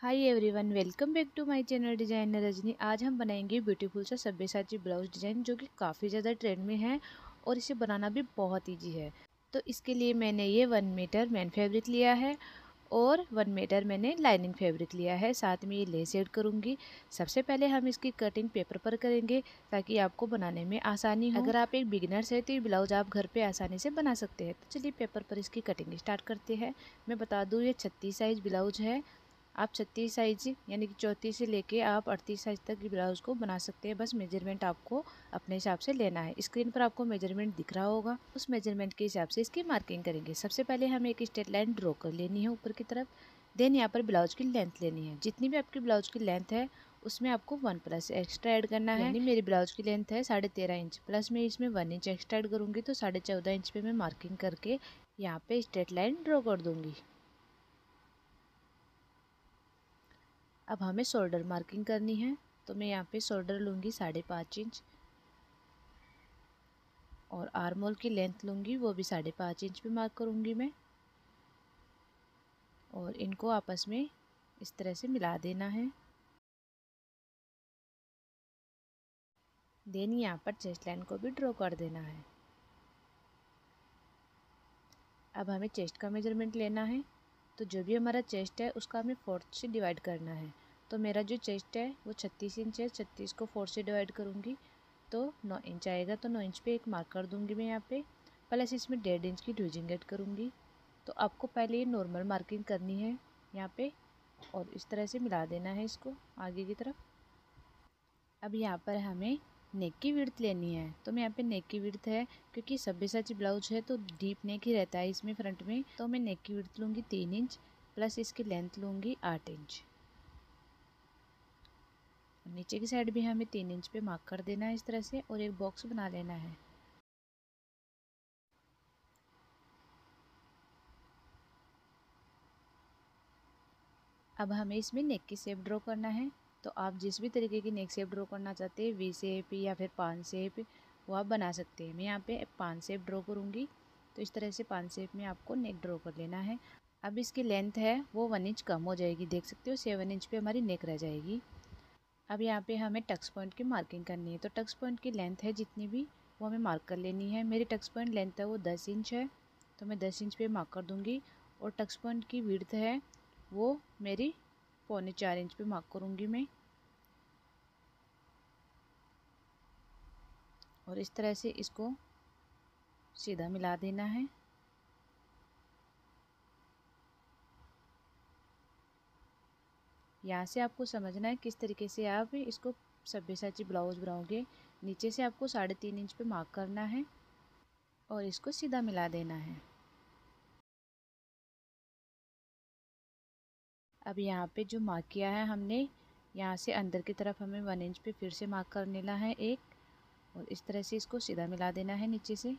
Hi everyone, welcome back to my channel designer Rajni. आज हम बनाएंगे ब्यूटीफुल सा सब्यसाची ब्लाउज डिज़ाइन जो कि काफ़ी ज़्यादा ट्रेंड में है और इसे बनाना भी बहुत इजी है। तो इसके लिए मैंने ये 1 मीटर मैन फैब्रिक लिया है और 1 मीटर मैंने लाइनिंग फैब्रिक लिया है। साथ में ये लेस ऐड करूँगी। सबसे पहले हम इसकी कटिंग पेपर पर करेंगे ताकि आपको बनाने में आसानी हो। अगर आप एक बिगिनर्स है तो ये ब्लाउज आप घर पे आसानी से बना सकते हैं। तो चलिए पेपर पर इसकी कटिंग स्टार्ट करते हैं। मैं बता दूँ, ये 36 साइज ब्लाउज है। आप 36 साइज यानी कि 34 से लेके आप 38 साइज तक की ब्लाउज को बना सकते हैं। बस मेजरमेंट आपको अपने हिसाब से लेना है। स्क्रीन पर आपको मेजरमेंट दिख रहा होगा, उस मेजरमेंट के हिसाब से इसकी मार्किंग करेंगे। सबसे पहले हमें एक स्ट्रेट लाइन ड्रॉ कर लेनी है ऊपर की तरफ। देन यहाँ पर ब्लाउज की लेंथ लेनी है। जितनी भी आपकी ब्लाउज की लेंथ है उसमें आपको 1 प्लस एक्स्ट्रा ऐड करना है। यानी मेरी ब्लाउज की लेंथ है 13.5 इंच, प्लस मैं इसमें 1 इंच एक्स्ट्रा ऐड करूँगी तो 14.5 इंच पे मैं मार्किंग करके यहाँ पे स्ट्रेट लाइन ड्रॉ कर दूँगी। अब हमें शोल्डर मार्किंग करनी है, तो मैं यहाँ पे शोल्डर लूँगी 5.5 इंच और आर्म होल की लेंथ लूँगी, वो भी 5.5 इंच पे मार्क करूँगी मैं। और इनको आपस में इस तरह से मिला देना है। देन यहाँ पर चेस्ट लाइन को भी ड्रॉ कर देना है। अब हमें चेस्ट का मेजरमेंट लेना है, तो जो भी हमारा चेस्ट है उसका हमें 4 से डिवाइड करना है। तो मेरा जो चेस्ट है वो 36 इंच है, 36 को 4 से डिवाइड करूँगी तो 9 इंच आएगा। तो 9 इंच पे एक मार्क कर दूँगी मैं यहाँ पे, प्लस इसमें 1.5 इंच की ड्यूजिंग ऐड करूँगी। तो आपको पहले ये नॉर्मल मार्किंग करनी है यहाँ पे और इस तरह से मिला देना है इसको आगे की तरफ। अब यहाँ पर हमें नेक की विड्थ लेनी है, तो मैं यहाँ पे नेक की विड्थ है, क्योंकि सब्यसाची ब्लाउज है तो डीप नेक ही रहता है इसमें फ्रंट में। तो मैं नेक की विड्थ लूँगी 3 इंच, प्लस इसकी लेंथ लूँगी 8 इंच। नीचे की साइड भी हमें 3 इंच पे मार्क कर देना है इस तरह से और एक बॉक्स बना लेना है। अब हमें इसमें नेक की शेप ड्रॉ करना है, तो आप जिस भी तरीके की नेक शेप ड्रॉ करना चाहते हैं, वी शेप या फिर पान शेप, वो आप बना सकते हैं। मैं यहाँ पे पान शेप ड्रॉ करूँगी, तो इस तरह से पान शेप में आपको नेक ड्रॉ कर लेना है। अब इसकी लेंथ है वो 1 इंच कम हो जाएगी, देख सकते हो 7 इंच पे हमारी नेक रह जाएगी। अब यहाँ पे हमें टक्स पॉइंट की मार्किंग करनी है, तो टक्स पॉइंट की लेंथ है जितनी भी वो हमें मार्क कर लेनी है। मेरी टक्स पॉइंट लेंथ है वो 10 इंच है, तो मैं 10 इंच पे मार्क कर दूँगी। और टक्स पॉइंट की विड्थ है वो मेरी 3.25 इंच पे मार्क करूँगी मैं। और इस तरह से इसको सीधा मिला देना है। यहाँ से आपको समझना है किस तरीके से आप इसको सब्यसाची ब्लाउज बनाओगे। नीचे से आपको 3.5 इंच पे मार्क करना है और इसको सीधा मिला देना है। अब यहाँ पे जो मार्क किया है हमने, यहाँ से अंदर की तरफ हमें 1 इंच पे फिर से मार्क कर लेना है एक, और इस तरह से इसको सीधा मिला देना है नीचे से।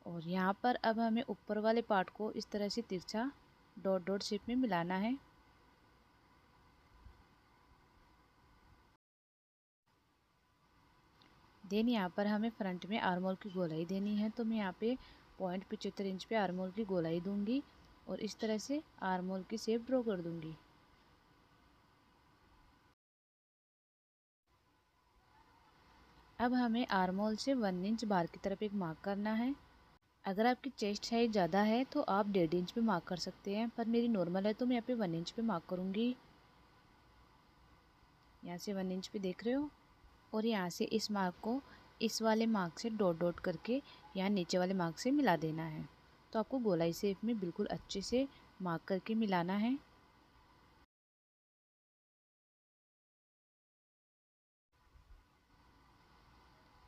और यहाँ पर अब हमें ऊपर वाले पार्ट को इस तरह से तिरछा डॉट डॉट शेप में मिलाना है। देन यहाँ पर हमें फ्रंट में आर्म होल की गोलाई देनी है, तो मैं यहाँ पे 0.75 इंच पे आर्म होल की गोलाई दूंगी और इस तरह से आर्म होल की शेप ड्रॉ कर दूंगी। अब हमें आर्म होल से 1 इंच बाहर की तरफ एक मार्क करना है। अगर आपकी चेस्ट साइज ज़्यादा है तो आप 1.5 इंच पे मार्क कर सकते हैं, पर मेरी नॉर्मल है तो मैं यहाँ पे 1 इंच पे मार्क करूँगी। यहाँ से 1 इंच पे देख रहे हो, और यहाँ से इस मार्क को इस वाले मार्क से डॉट डॉट करके यहाँ नीचे वाले मार्क से मिला देना है। तो आपको गोलाई शेप में बिल्कुल अच्छे से मार्क करके मिलाना है।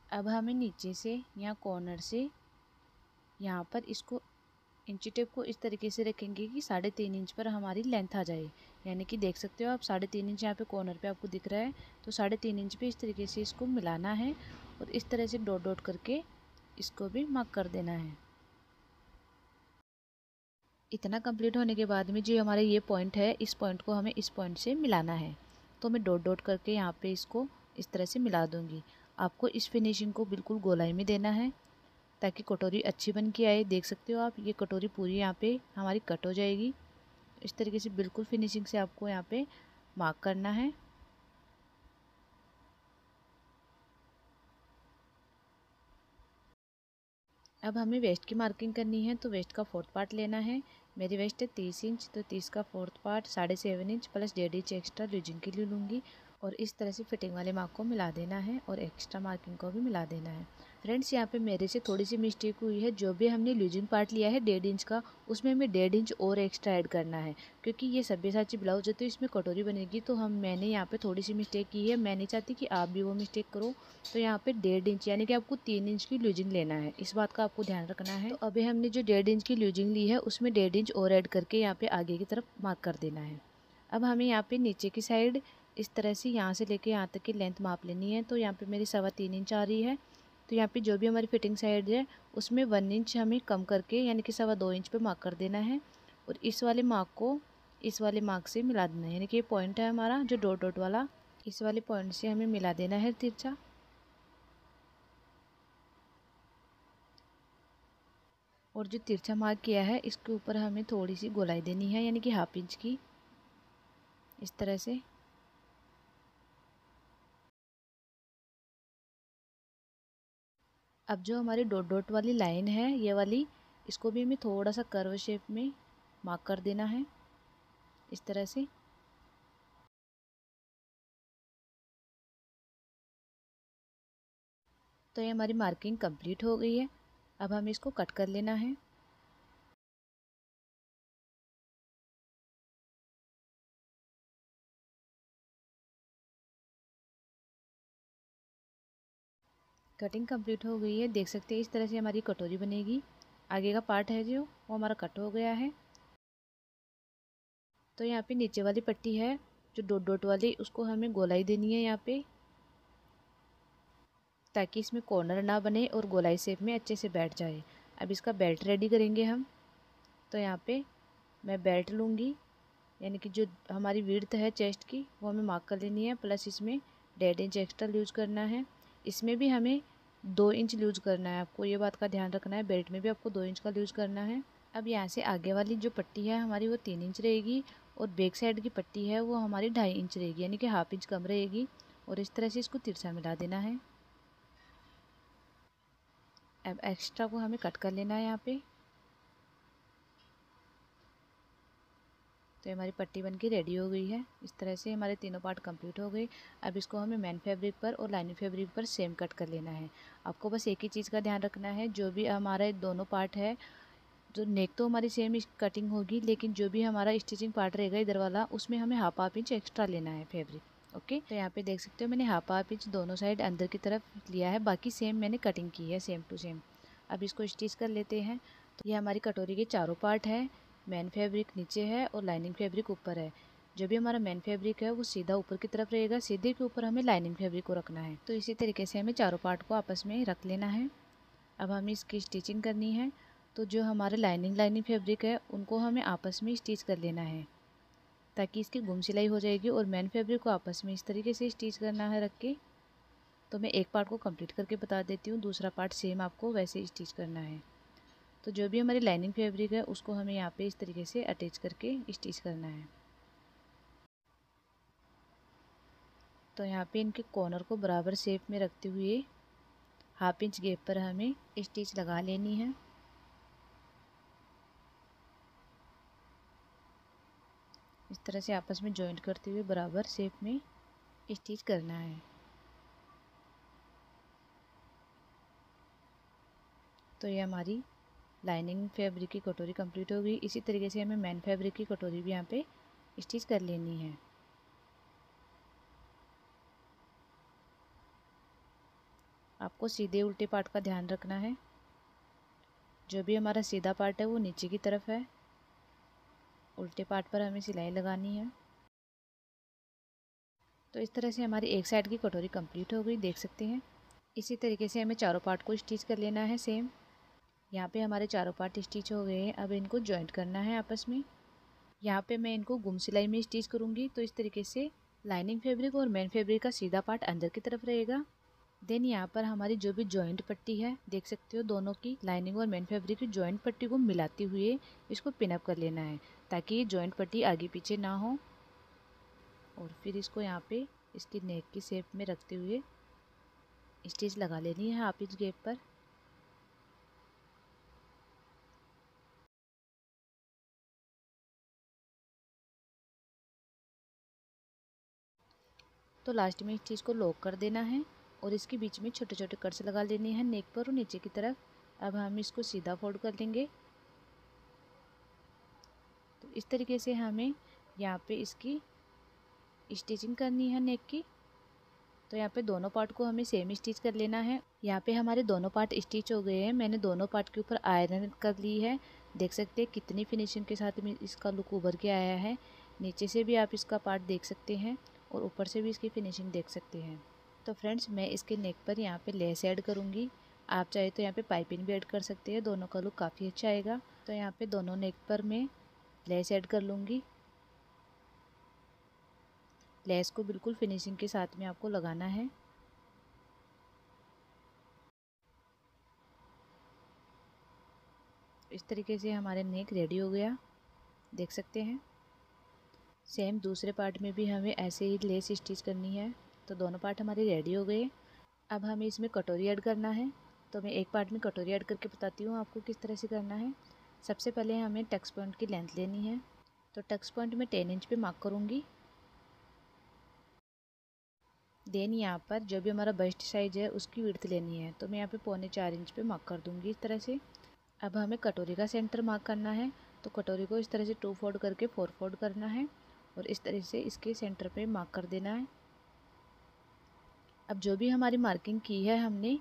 अब हमें नीचे से यहाँ कॉर्नर से यहाँ पर इसको इंची टेप को इस तरीके से रखेंगे कि 3.5 इंच पर हमारी लेंथ आ जाए। यानी कि देख सकते हो आप 3.5 इंच यहाँ पे कॉर्नर पे आपको दिख रहा है, तो 3.5 इंच पे इस तरीके से इसको मिलाना है और इस तरह से डॉट डॉट करके इसको भी मार्क कर देना है। इतना कंप्लीट होने के बाद में जो हमारा ये पॉइंट है, इस पॉइंट को हमें इस पॉइंट से मिलाना है। तो मैं डॉट डॉट करके यहाँ पे इसको इस तरह से मिला दूँगी। आपको इस फिनिशिंग को बिल्कुल गोलाई में देना है ताकि कटोरी अच्छी बन के आए। देख सकते हो आप, ये कटोरी पूरी यहाँ पे हमारी कट हो जाएगी। इस तरीके से बिल्कुल फिनिशिंग से आपको यहाँ पे मार्क करना है। अब हमें वेस्ट की मार्किंग करनी है, तो वेस्ट का 4th पार्ट लेना है। मेरी वेस्ट है 30 इंच, तो 30 का 4th part 7.5 inch plus 1.5 inch extra loosing के लिए लूँगी और इस तरह से फिटिंग वाले मार्क को मिला देना है और एक्स्ट्रा मार्किंग को भी मिला देना है। फ्रेंड्स, यहाँ पे मेरे से थोड़ी सी मिस्टेक हुई है। जो भी हमने ल्यूजिंग पार्ट लिया है 1.5 इंच का, उसमें हमें 1.5 इंच और एक्स्ट्रा ऐड करना है, क्योंकि ये सब्यसाची ब्लाउज है तो इसमें कटोरी बनेगी। तो मैंने यहाँ पे थोड़ी सी मिस्टेक की है। मैं नहीं चाहती कि आप भी वो मिस्टेक करो। तो यहाँ पे 1.5 इंच यानी कि आपको 3 इंच की ल्यूजिंग लेना है, इस बात का आपको ध्यान रखना है। तो अभी हमने जो 1.5 इंच की ल्यूजिंग ली है उसमें 1.5 इंच और ऐड करके यहाँ पे आगे की तरफ मार्क कर देना है। अब हमें यहाँ पे नीचे की साइड इस तरह से यहाँ से लेके यहाँ तक की लेंथ माप लेनी है। तो यहाँ पे मेरी 3.25 इंच आ रही है। तो यहाँ पे जो भी हमारी फिटिंग साइड है उसमें 1 इंच हमें कम करके यानी कि 2.25 इंच पे मार्क कर देना है और इस वाले मार्क को इस वाले मार्क से मिला देना है। यानी कि ये पॉइंट है हमारा जो डॉट डॉट वाला, इस वाले पॉइंट से हमें मिला देना है तिरछा। और जो तिरछा मार्क किया है इसके ऊपर हमें थोड़ी सी गोलाई देनी है, यानी कि 1/2 इंच की, इस तरह से। अब जो हमारी डॉट डॉट वाली लाइन है ये वाली, इसको भी हमें थोड़ा सा कर्व शेप में मार्क कर देना है, इस तरह से। तो ये हमारी मार्किंग कंप्लीट हो गई है। अब हमें इसको कट कर लेना है। कटिंग कंप्लीट हो गई है, देख सकते हैं इस तरह से हमारी कटोरी बनेगी। आगे का पार्ट है जो वो हमारा कट हो गया है। तो यहाँ पे नीचे वाली पट्टी है जो डॉट डॉट वाली, उसको हमें गोलाई देनी है यहाँ पे, ताकि इसमें कॉर्नर ना बने और गोलाई शेप में अच्छे से बैठ जाए। अब इसका बेल्ट रेडी करेंगे हम। तो यहाँ पे मैं बेल्ट लूँगी, यानी कि जो हमारी विड्थ है चेस्ट की वो हमें मार्क कर लेनी है, प्लस इसमें 1.5 इंच एक्स्ट्रा यूज़ करना है। इसमें भी हमें 2 इंच यूज़ करना है, आपको ये बात का ध्यान रखना है। बेल्ट में भी आपको 2 इंच का यूज़ करना है। अब यहाँ से आगे वाली जो पट्टी है हमारी वो 3 इंच रहेगी और बैक साइड की पट्टी है वो हमारी 2.5 इंच रहेगी, यानी कि 1/2 इंच कम रहेगी। और इस तरह से इसको तिरछा मिला देना है। अब एक्स्ट्रा को हमें कट कर लेना है यहाँ पे। तो हमारी पट्टी बनके रेडी हो गई है। इस तरह से हमारे तीनों पार्ट कंप्लीट हो गए। अब इसको हमें मेन फैब्रिक पर और लाइनिंग फैब्रिक पर सेम कट कर लेना है। आपको बस एक ही चीज़ का ध्यान रखना है, जो भी हमारे दोनों पार्ट है, जो नेक तो हमारी सेम कटिंग होगी, लेकिन जो भी हमारा स्टिचिंग पार्ट रहेगा इधर वाला, उसमें हमें 1/2 इंच एक्स्ट्रा लेना है फैब्रिक। ओके, तो यहाँ पे देख सकते हो मैंने 1/2 इंच दोनों साइड अंदर की तरफ लिया है, बाकी सेम मैंने कटिंग की है, सेम टू सेम। अब इसको स्टिच कर लेते हैं। तो ये हमारी कटोरी के चारों पार्ट हैं। मेन फैब्रिक नीचे है और लाइनिंग फैब्रिक ऊपर है। जो भी हमारा मेन फैब्रिक है वो सीधा ऊपर की तरफ रहेगा, सीधे के ऊपर हमें लाइनिंग फैब्रिक को रखना है। तो इसी तरीके से हमें चारों पार्ट को आपस में रख लेना है। अब हमें इसकी स्टिचिंग करनी है। तो जो हमारे लाइनिंग फैब्रिक है उनको हमें आपस में स्टिच कर लेना है, ताकि इसकी गुम सिलाई हो जाएगी। और मेन फैब्रिक को आपस में इस तरीके से स्टिच करना है रख के। तो मैं एक पार्ट को कंप्लीट करके बता देती हूँ, दूसरा पार्ट सेम आपको वैसे स्टिच करना है। तो जो भी हमारी लाइनिंग फैब्रिक है उसको हमें यहाँ पे इस तरीके से अटैच करके स्टिच करना है। तो यहाँ पे इनके कॉर्नर को बराबर शेप में रखते हुए 1/2 इंच गैप पर हमें स्टिच लगा लेनी है। इस तरह से आपस में जॉइंट करते हुए बराबर शेप में स्टिच करना है। तो ये हमारी लाइनिंग फैब्रिक की कटोरी कंप्लीट हो गई। इसी तरीके से हमें मेन फैब्रिक की कटोरी भी यहाँ पे स्टिच कर लेनी है। आपको सीधे उल्टे पार्ट का ध्यान रखना है। जो भी हमारा सीधा पार्ट है वो नीचे की तरफ है, उल्टे पार्ट पर हमें सिलाई लगानी है। तो इस तरह से हमारी एक साइड की कटोरी कंप्लीट हो गई, देख सकते हैं। इसी तरीके से हमें चारों पार्ट को स्टिच कर लेना है सेम। यहाँ पे हमारे चारों पार्ट स्टिच हो गए हैं। अब इनको जॉइंट करना है आपस में। यहाँ पे मैं इनको गुम सिलाई में स्टिच करूँगी। तो इस तरीके से लाइनिंग फैब्रिक और मेन फैब्रिक का सीधा पार्ट अंदर की तरफ रहेगा देन यहाँ पर हमारी जो भी जॉइंट पट्टी है देख सकते हो, दोनों की लाइनिंग और मेन फैब्रिक की जॉइंट पट्टी को मिलाते हुए इसको पिन अप कर लेना है ताकि ये जॉइंट पट्टी आगे पीछे ना हो। और फिर इसको यहाँ पे इसकी नेक की शेप में रखते हुए स्टिच लगा लेनी है आप इस गैप पर। तो लास्ट में इस चीज़ को लॉक कर देना है और इसके बीच में छोटे छोटे कट्स लगा लेने हैं नेक पर और नीचे की तरफ। अब हम इसको सीधा फोल्ड कर लेंगे। तो इस तरीके से हमें यहाँ पे इसकी स्टिचिंग करनी है नेक की। तो यहाँ पे दोनों पार्ट को हमें सेम स्टिच कर लेना है। यहाँ पे हमारे दोनों पार्ट स्टिच हो गए हैं। मैंने दोनों पार्ट के ऊपर आयरन कर ली है। देख सकते हैं कितनी फिनिशिंग के साथ में इसका लुक उभर के आया है। नीचे से भी आप इसका पार्ट देख सकते हैं और ऊपर से भी इसकी फिनिशिंग देख सकते हैं। तो फ्रेंड्स, मैं इसके नेक पर यहाँ पे लेस ऐड करूँगी। आप चाहे तो यहाँ पे पाइपिंग भी ऐड कर सकते हैं, दोनों का लुक काफ़ी अच्छा आएगा। तो यहाँ पे दोनों नेक पर मैं लेस ऐड कर लूँगी। लेस को बिल्कुल फिनिशिंग के साथ में आपको लगाना है। इस तरीके से हमारे नेक रेडी हो गया, देख सकते हैं। सेम दूसरे पार्ट में भी हमें ऐसे ही लेस स्टिच करनी है। तो दोनों पार्ट हमारे रेडी हो गए। अब हमें इसमें कटोरी ऐड करना है। तो मैं एक पार्ट में कटोरी ऐड करके बताती हूँ आपको किस तरह से करना है। सबसे पहले हमें टक्स पॉइंट की लेंथ लेनी है। तो टक्स पॉइंट में 10 इंच पे मार्क करूँगी। देन यहाँ पर जो भी हमारा बस्ट साइज है उसकी विड्थ लेनी है। तो मैं यहाँ पे 3.25 इंच पे मार्क कर दूँगी इस तरह से। अब हमें कटोरी का सेंटर मार्क करना है। तो कटोरी को इस तरह से 2 फोल्ड करके 4 फोल्ड करना है और इस तरह से इसके सेंटर पे मार्क कर देना है। अब जो भी हमारी मार्किंग की है हमने,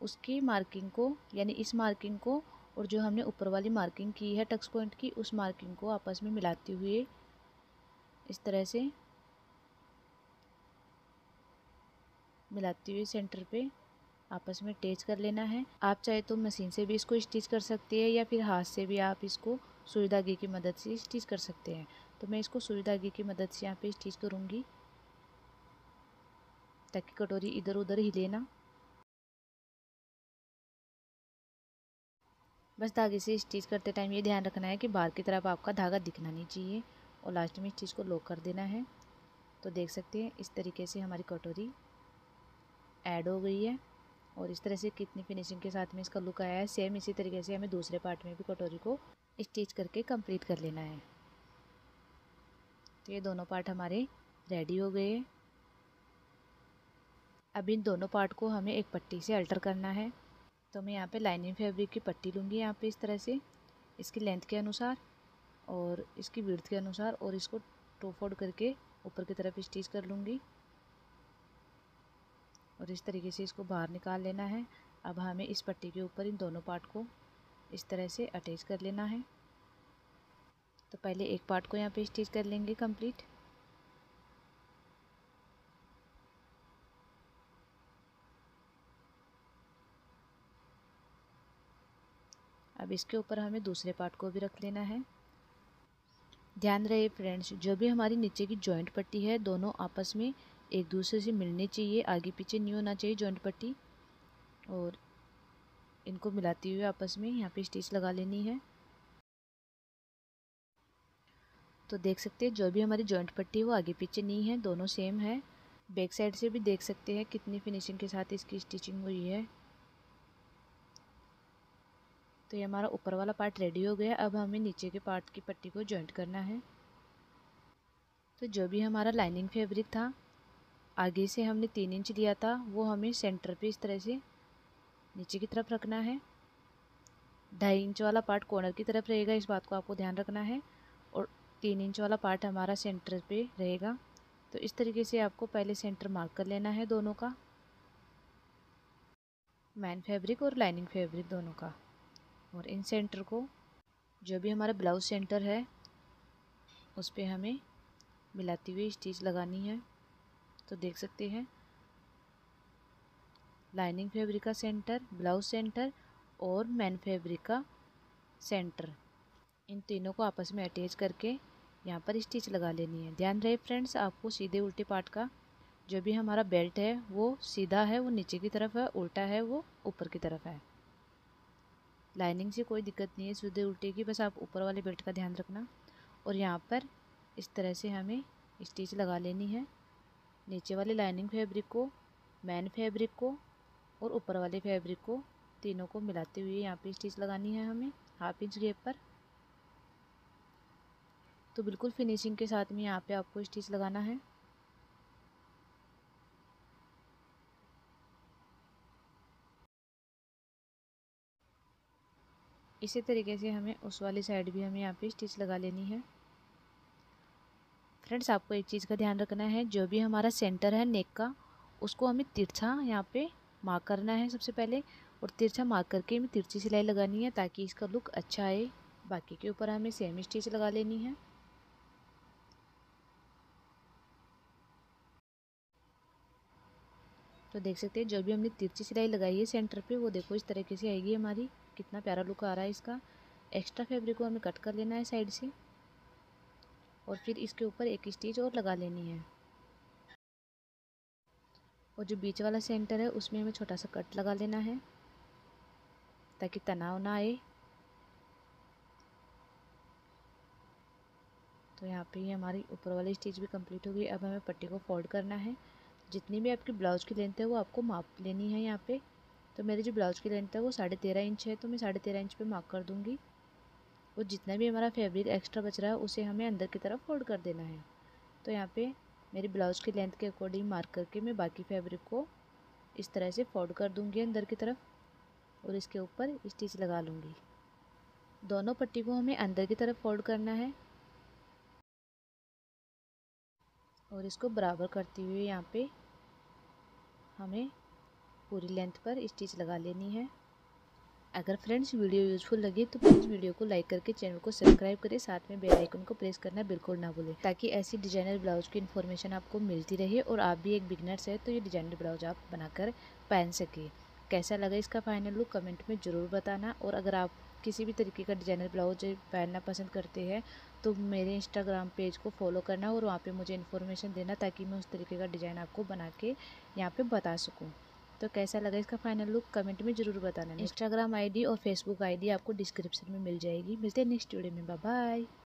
उसकी मार्किंग को यानी इस मार्किंग को और जो हमने ऊपर वाली मार्किंग की है टक्स पॉइंट की, उस मार्किंग को आपस में मिलाते हुए इस तरह से सेंटर पे आपस में अटैच कर लेना है। आप चाहे तो मशीन से भी इसको स्टिच कर सकते हैं या फिर हाथ से भी आप इसको सुई धागे की मदद से स्टिच कर सकते हैं। तो मैं इसको सुई धागे की मदद से यहाँ पे स्टिच करूँगी ताकि कटोरी इधर उधर हिले ना। बस धागे से स्टिच करते टाइम ये ध्यान रखना है कि बाहर की तरफ आपका धागा दिखना नहीं चाहिए और लास्ट में इस चीज़ को लॉक कर देना है। तो देख सकते हैं इस तरीके से हमारी कटोरी ऐड हो गई है और इस तरह से कितनी फिनिशिंग के साथ में इसका लुक आया है। सेम इसी तरीके से हमें दूसरे पार्ट में भी कटोरी को स्टिच करके कंप्लीट कर लेना है। तो ये दोनों पार्ट हमारे रेडी हो गए। अब इन दोनों पार्ट को हमें एक पट्टी से अल्टर करना है। तो मैं यहाँ पे लाइनिंग फैब्रिक की पट्टी लूँगी यहाँ पे इस तरह से, इसकी लेंथ के अनुसार और इसकी विड्थ के अनुसार, और इसको 2 फोल्ड करके ऊपर की तरफ स्टिच कर लूँगी और इस तरीके से इसको बाहर निकाल लेना है। अब हमें इस पट्टी के ऊपर इन दोनों पार्ट को इस तरह से अटैच कर लेना है। तो पहले एक पार्ट को यहाँ पे स्टिच कर लेंगे कंप्लीट। अब इसके ऊपर हमें दूसरे पार्ट को भी रख लेना है। ध्यान रहे फ्रेंड्स, जो भी हमारी नीचे की जॉइंट पट्टी है दोनों आपस में एक दूसरे से मिलनी चाहिए, आगे पीछे नहीं होना चाहिए जॉइंट पट्टी। और इनको मिलाते हुए आपस में यहाँ पे स्टिच लगा लेनी है। तो देख सकते हैं जो भी हमारी जॉइंट पट्टी है वो आगे पीछे नहीं है, दोनों सेम है। बैक साइड से भी देख सकते हैं कितनी फिनिशिंग के साथ इसकी स्टिचिंग हुई है। तो ये हमारा ऊपर वाला पार्ट रेडी हो गया। अब हमें नीचे के पार्ट की पट्टी को जॉइंट करना है। तो जो भी हमारा लाइनिंग फैब्रिक था आगे से हमने 3 इंच लिया था, वो हमें सेंटर पे इस तरह से नीचे की तरफ रखना है। 2.5 इंच वाला पार्ट कॉर्नर की तरफ रहेगा, इस बात को आपको ध्यान रखना है। और 3 इंच वाला पार्ट हमारा सेंटर पे रहेगा। तो इस तरीके से आपको पहले सेंटर मार्क कर लेना है दोनों का, मैन फैब्रिक और लाइनिंग फैब्रिक दोनों का। और इन सेंटर को जो भी हमारा ब्लाउज सेंटर है उस पर हमें मिलाती हुई स्टिच लगानी है। तो देख सकते हैं लाइनिंग फैब्रिक का सेंटर, ब्लाउज सेंटर और मैन फैब्रिक का सेंटर, इन तीनों को आपस में अटैच करके यहाँ पर स्टिच लगा लेनी है। ध्यान रहे फ्रेंड्स, आपको सीधे उल्टे पार्ट का जो भी हमारा बेल्ट है वो सीधा है, वो नीचे की तरफ है, उल्टा है वो ऊपर की तरफ है। लाइनिंग से कोई दिक्कत नहीं है सीधे उल्टे की, बस आप ऊपर वाले बेल्ट का ध्यान रखना। और यहाँ पर इस तरह से हमें स्टिच लगा लेनी है। नीचे वाले लाइनिंग फैब्रिक को, मेन फैब्रिक को और ऊपर वाले फैब्रिक को, तीनों को मिलाते हुए यहाँ पे स्टिच लगानी है हमें 1/2 इंच गैप पर। तो बिल्कुल फिनिशिंग के साथ में यहाँ पे आपको स्टिच लगाना है। इसी तरीके से हमें उस वाली साइड भी हमें यहाँ पे स्टिच लगा लेनी है। फ्रेंड्स, आपको एक चीज़ का ध्यान रखना है, जो भी हमारा सेंटर है नेक का, उसको हमें तिरछा यहाँ पे मार्क करना है सबसे पहले। और तिरछा मार्क करके हमें तिरछी सिलाई लगानी है ताकि इसका लुक अच्छा आए। बाकी के ऊपर हमें सेम स्टिच लगा लेनी है। तो देख सकते हैं जो भी हमने तिरछी सिलाई लगाई है सेंटर पे, वो देखो इस तरीके से आएगी हमारी। कितना प्यारा लुक आ रहा है इसका। एक्स्ट्रा फैब्रिक को हमें कट कर लेना है साइड से और फिर इसके ऊपर एक स्टिच और लगा लेनी है। और जो बीच वाला सेंटर है उसमें हमें छोटा सा कट लगा लेना है ताकि तनाव ना आए। तो यहाँ पे ही हमारी ऊपर वाली स्टिच भी कंप्लीट हो गई। अब हमें पट्टी को फोल्ड करना है। जितनी भी आपकी ब्लाउज की लेंथ है वो आपको माप लेनी है यहाँ पे। तो मेरी जो ब्लाउज की लेंथ है वो 13.5 इंच है, तो मैं 13.5 इंच पे मार्क कर दूँगी। और जितना भी हमारा फैब्रिक एक्स्ट्रा बच रहा है उसे हमें अंदर की तरफ फोल्ड कर देना है। तो यहाँ पे मेरी ब्लाउज की लेंथ के अकॉर्डिंग मार्क करके मैं बाकी फैब्रिक को इस तरह से फोल्ड कर दूँगी अंदर की तरफ और इसके ऊपर स्टिच लगा लूँगी। दोनों पट्टी को हमें अंदर की तरफ फोल्ड करना है और इसको बराबर करते हुए यहाँ पे हमें पूरी लेंथ पर स्टिच लगा लेनी है। अगर फ्रेंड्स वीडियो यूज़फुल लगे तो प्लीज़ वीडियो को लाइक करके चैनल को सब्सक्राइब करें, साथ में बेल आइकन को प्रेस करना बिल्कुल ना भूलें ताकि ऐसी डिजाइनर ब्लाउज की इन्फॉर्मेशन आपको मिलती रहे और आप भी एक बिगनर्स है तो ये डिजाइनर ब्लाउज आप बनाकर पहन सके। कैसा लगा इसका फाइनल लुक कमेंट में ज़रूर बताना। और अगर आप किसी भी तरीके का डिजाइनर ब्लाउज पहनना पसंद करते हैं तो मेरे इंस्टाग्राम पेज को फॉलो करना और वहाँ पे मुझे इन्फॉर्मेशन देना ताकि मैं उस तरीके का डिज़ाइन आपको बना के यहाँ पे बता सकूँ। तो कैसा लगा इसका फाइनल लुक कमेंट में ज़रूर बताना। इंस्टाग्राम आईडी और फेसबुक आईडी आपको डिस्क्रिप्शन में मिल जाएगी। मिलते हैं नेक्स्ट वीडियो में। Bye bye.